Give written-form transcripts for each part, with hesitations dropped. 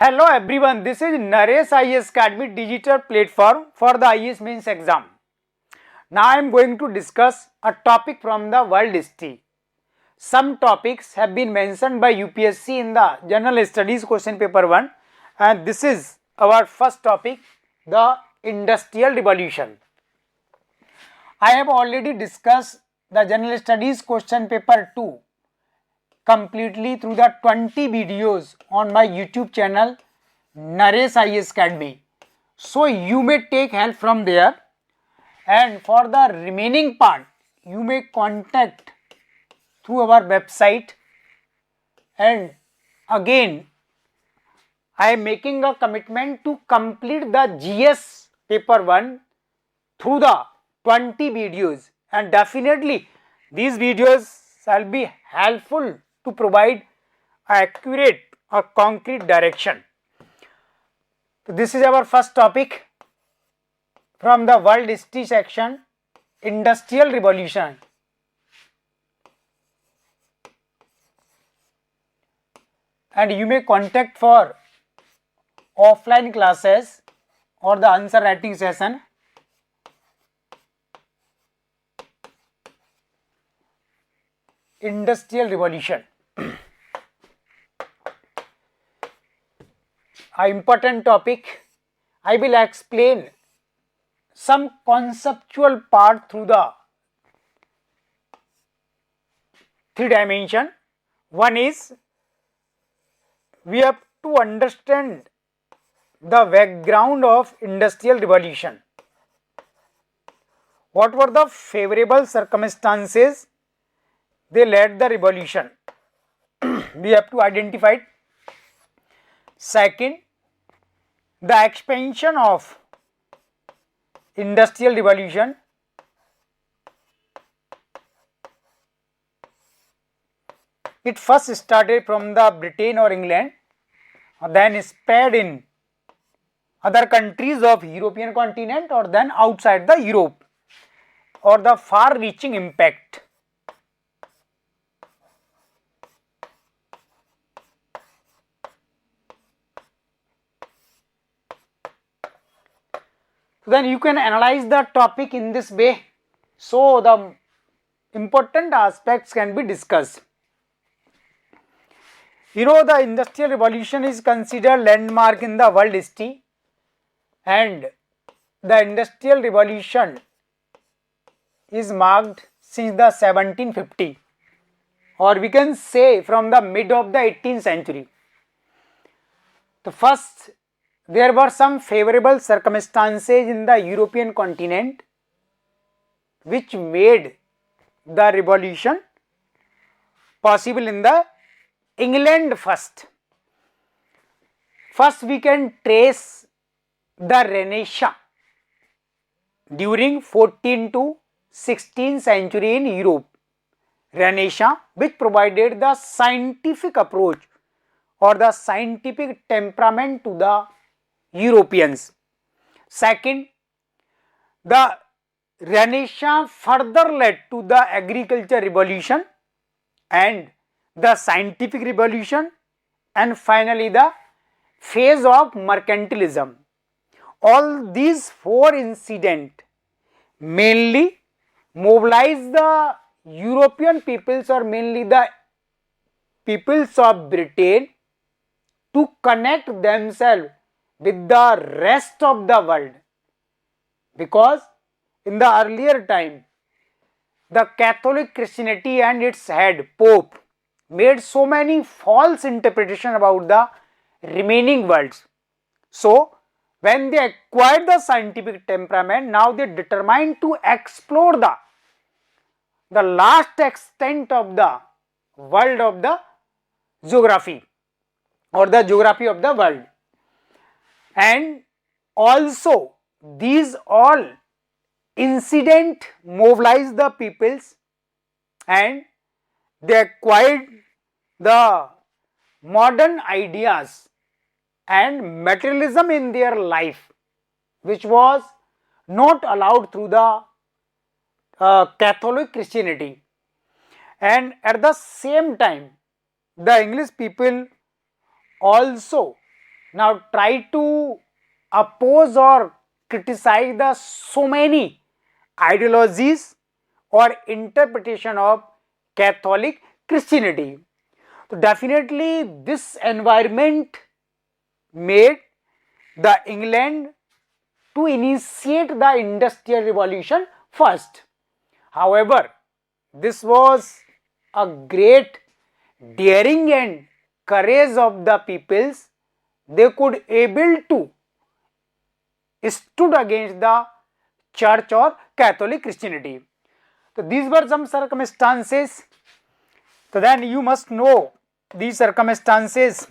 Hello everyone, this is Naresh IAS Academy digital platform for the IAS mains exam. Now I am going to discuss a topic from the world history. Some topics have been mentioned by UPSC in the General Studies question paper 1, and this is our first topic, the Industrial Revolution. I have already discussed the General Studies question paper 2 completely through the 20 videos on my YouTube channel Naresh IAS Academy. So you may take help from there, and for the remaining part you may contact through our website. And again, I am making a commitment to complete the GS paper 1 through the 20 videos, and definitely these videos shall be helpful to provide accurate or concrete direction. So this is our first topic from the world history section, Industrial Revolution. And you may contact for offline classes or the answer writing session. Industrial Revolution. An important topic. I will explain some conceptual part through the 3 dimension. One is, we have to understand the background of Industrial Revolution. What were the favorable circumstances they led the revolution? We have to identify it. Second, the expansion of Industrial Revolution. It first started from the Britain or England, then spread in other countries of European continent, or then outside the Europe, or the far reaching impact. So then you can analyze the topic in this way, so the important aspects can be discussed. You know, the Industrial Revolution is considered landmark in the world history, and the Industrial Revolution is marked since the 1750, or we can say from the mid of the 18th century. The first, there were some favorable circumstances in the European continent which made the revolution possible in the England first. First, we can trace the Renaissance during 14th to 16th century in Europe. Renaissance, which provided the scientific approach or the scientific temperament to the Europeans. Second, the Renaissance further led to the agriculture revolution and the scientific revolution, and finally the phase of mercantilism. All these 4 incidents mainly mobilized the European peoples, or mainly the peoples of Britain, to connect themselves with the rest of the world, because in the earlier time the Catholic Christianity and its head Pope made so many false interpretations about the remaining worlds. So when they acquired the scientific temperament, now they determined to explore the last extent of the world of the geography, or the geography of the world. And also these all incident mobilized the peoples, and they acquired the modern ideas and materialism in their life, which was not allowed through the Catholic Christianity. And at the same time, the English people also now try to oppose or criticize the so many ideologies or interpretation of Catholic Christianity. So definitely this environment made the England to initiate the industrial revolution first. However, this was a great daring and courage of the peoples. They could able to stood against the church or Catholic Christianity. So these were some circumstances. So then you must know these circumstances,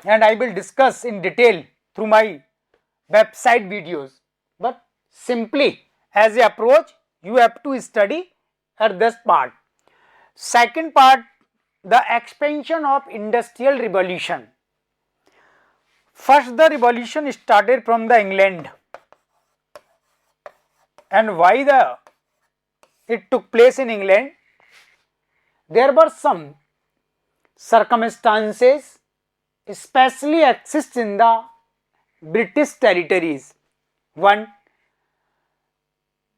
and I will discuss in detail through my website videos. But simply as a approach, you have to study at this part. Second part, the expansion of industrial revolution. First, the revolution started from the England, and why it took place in England? There were some circumstances especially exist in the British territories. One,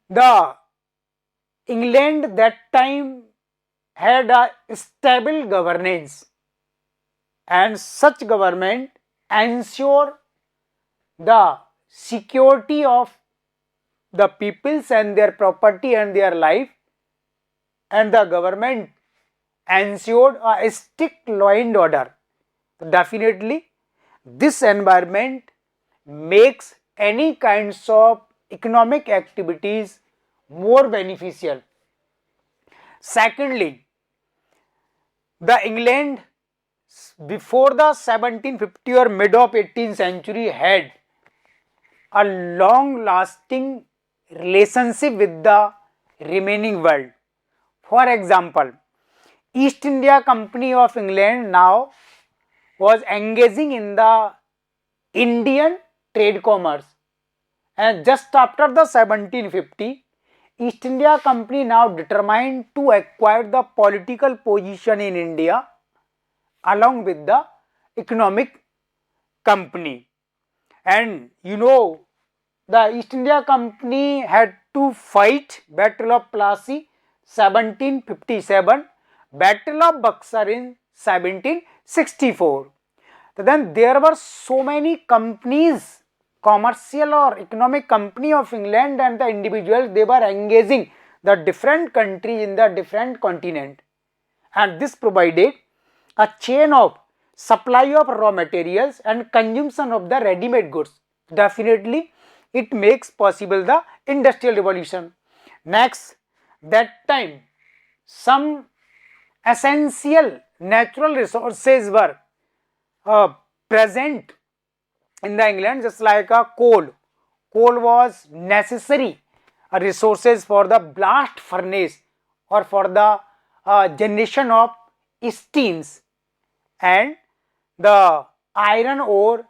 the England that time had a stable governance, and such government ensure the security of the peoples and their property and their life, and the government ensured a strict law and order. Definitely this environment makes any kinds of economic activities more beneficial. Secondly, the England before the 1750 or mid of 18th century had a long lasting relationship with the remaining world. For example, East India Company of England now was engaging in the Indian trade commerce, and just after the 1750, East India Company now determined to acquire the political position in India along with the economic company. And you know, the East India Company had to fight Battle of Plassey 1757, Battle of Buxar in 1764. So then there were so many companies, commercial or economic company of England, and the individuals, they were engaging the different countries in the different continent, and this provided a chain of supply of raw materials and consumption of the ready-made goods. Definitely it makes possible the industrial revolution. Next, that time some essential natural resources were present in the England, just like a coal. Coal was necessary resources for the blast furnace or for the generation of steams, and the iron ore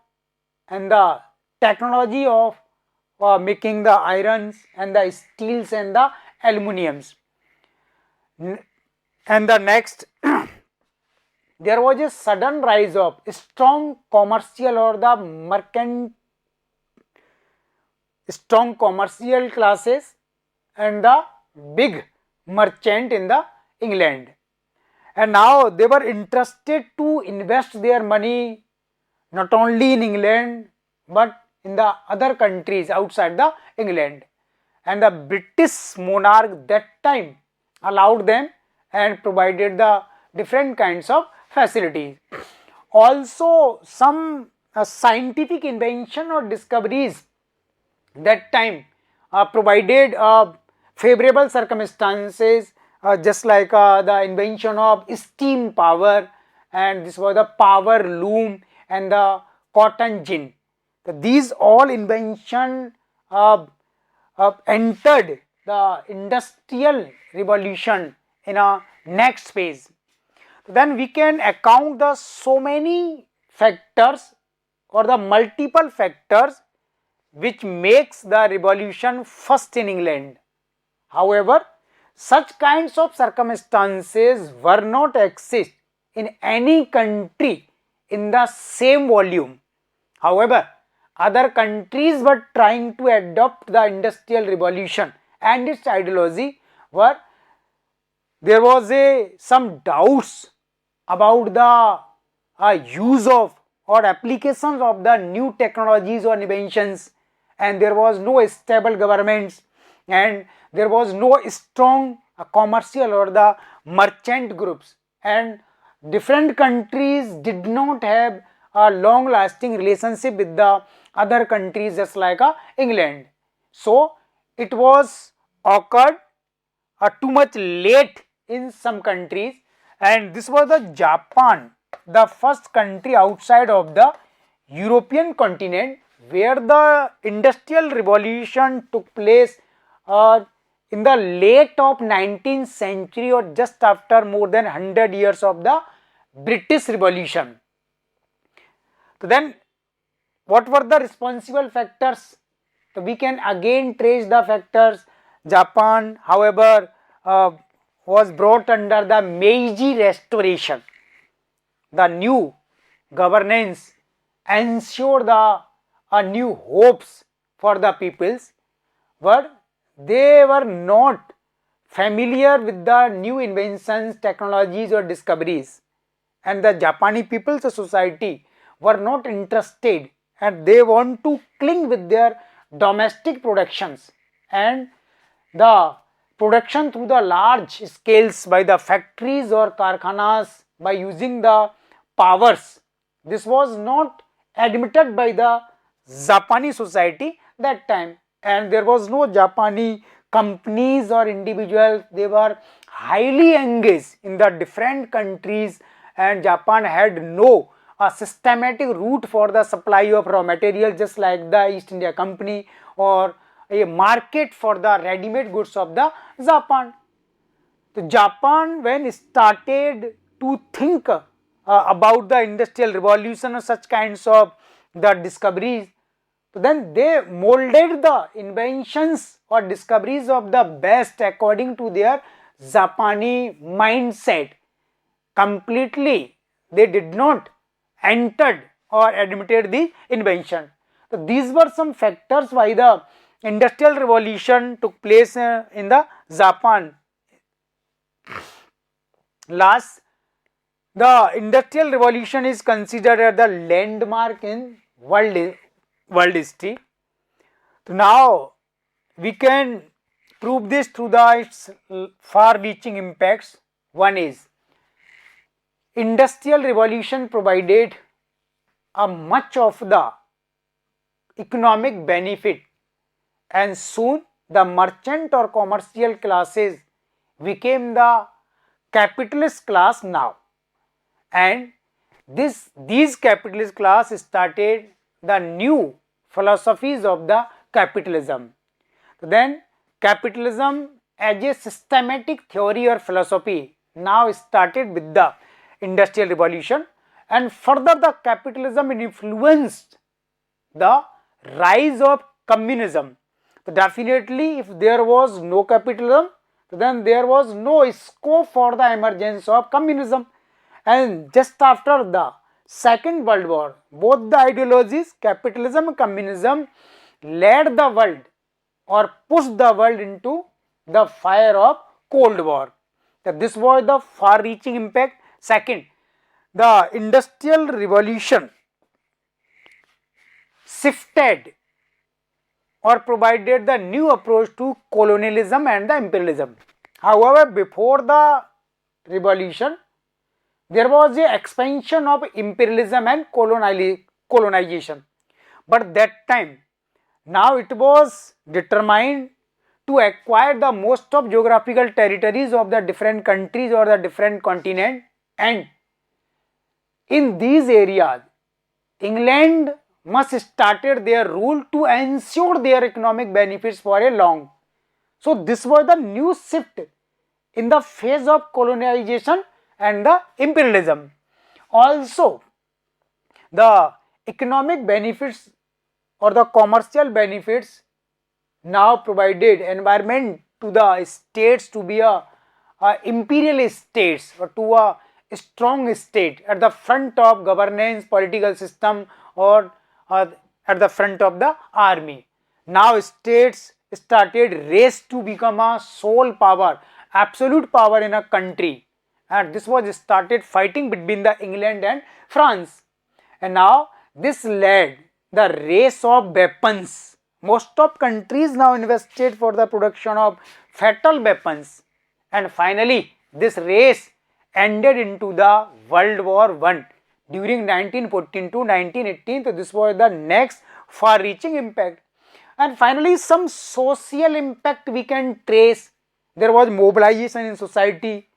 and the technology of making the irons and the steels and the aluminiums. And the next there was a sudden rise of strong commercial or the strong commercial classes and the big merchant in the England, and now they were interested to invest their money not only in England but in the other countries outside the England, and the British monarch that time allowed them and provided the different kinds of facilities. Also some scientific invention or discoveries that time provided favorable circumstances, just like the invention of steam power, and this was the power loom and the cotton gin. So these all invention entered the industrial revolution in a next phase. Then we can account the so many factors or the multiple factors which makes the revolution first in England. However, such kinds of circumstances were not exist in any country in the same volume. However, other countries were trying to adopt the industrial revolution and its ideology were there was some doubts about the use of or applications of the new technologies or inventions, and there was no stable governments and there was no strong commercial or the merchant groups, and different countries did not have a long lasting relationship with the other countries just like England. So it was occurred too much late in some countries, and this was the Japan, the first country outside of the European continent where the industrial revolution took place in the late of 19th century or just after more than 100 years of the British Revolution. So then what were the responsible factors? So we can again trace the factors. Japan, however, was brought under the Meiji Restoration. The new governance ensured the new hopes for the peoples, but they were not familiar with the new inventions, technologies or discoveries, and the Japanese people's society were not interested and they want to cling with their domestic productions and the production through the large scales by the factories or karkhanas by using the powers. This was not admitted by the Japanese society that time, and there was no Japanese companies or individuals. They were highly engaged in the different countries, and Japan had no systematic route for the supply of raw material just like the East India Company or a market for the ready-made goods of the Japan. So Japan, when started to think about the industrial revolution or such kinds of the discoveries, so then they molded the inventions or discoveries of the best according to their Japanese mindset. Completely, they did not entered or admitted the invention. So these were some factors why the industrial revolution took place in the Japan. Last, the industrial revolution is considered as the landmark in world history. So now we can prove this through its far-reaching impacts. One is industrial revolution provided a much of the economic benefit, and soon the merchant or commercial classes became the capitalist class now, and these capitalist class started the new philosophies of the capitalism. So then capitalism as a systematic theory or philosophy now started with the industrial revolution, and further the capitalism influenced the rise of communism. So definitely if there was no capitalism, then there was no scope for the emergence of communism. And just after the Second World War, both the ideologies, capitalism and communism, led the world or pushed the world into the fire of Cold War. So this was the far-reaching impact. Second, the industrial revolution shifted or provided the new approach to colonialism and the imperialism. However, before the revolution, there was a expansion of imperialism and colonization. But that time, now it was determined to acquire the most of geographical territories of the different countries or the different continent, and in these areas, England must started their rule to ensure their economic benefits for a long. So this was the new shift in the phase of colonization and the imperialism. Also, the economic benefits or the commercial benefits now provided environment to the states to be a imperial states or to a strong state at the front of governance, political system or at the front of the army. Now states started race to become a sole power, absolute power in a country, and this was started fighting between the England and France. And now this led the race of weapons. Most of countries now invested for the production of fatal weapons, and finally this race ended into the World War I during 1914 to 1918. So this was the next far-reaching impact. And finally, some social impact we can trace. There was mobilization in society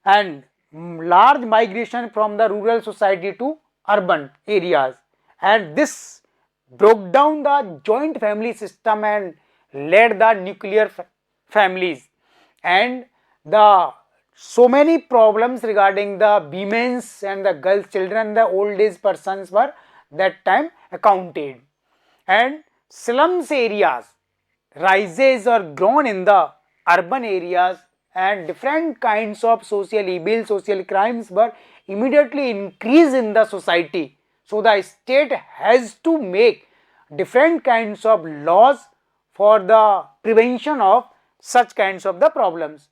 and large migration from the rural society to urban areas, and this broke down the joint family system and led the nuclear families, and the so many problems regarding the women's and the girls children, the old age persons were that time accounted, and slums areas rises or grown in the urban areas, and different kinds of social evil, social crimes were immediately increased in the society. So the state has to make different kinds of laws for the prevention of such kinds of the problems.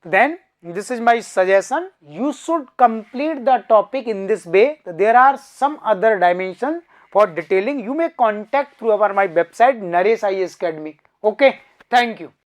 Then this is my suggestion, you should complete the topic in this way. There are some other dimensions for detailing. You may contact through my website Naresh IAS Academy. Okay, thank you.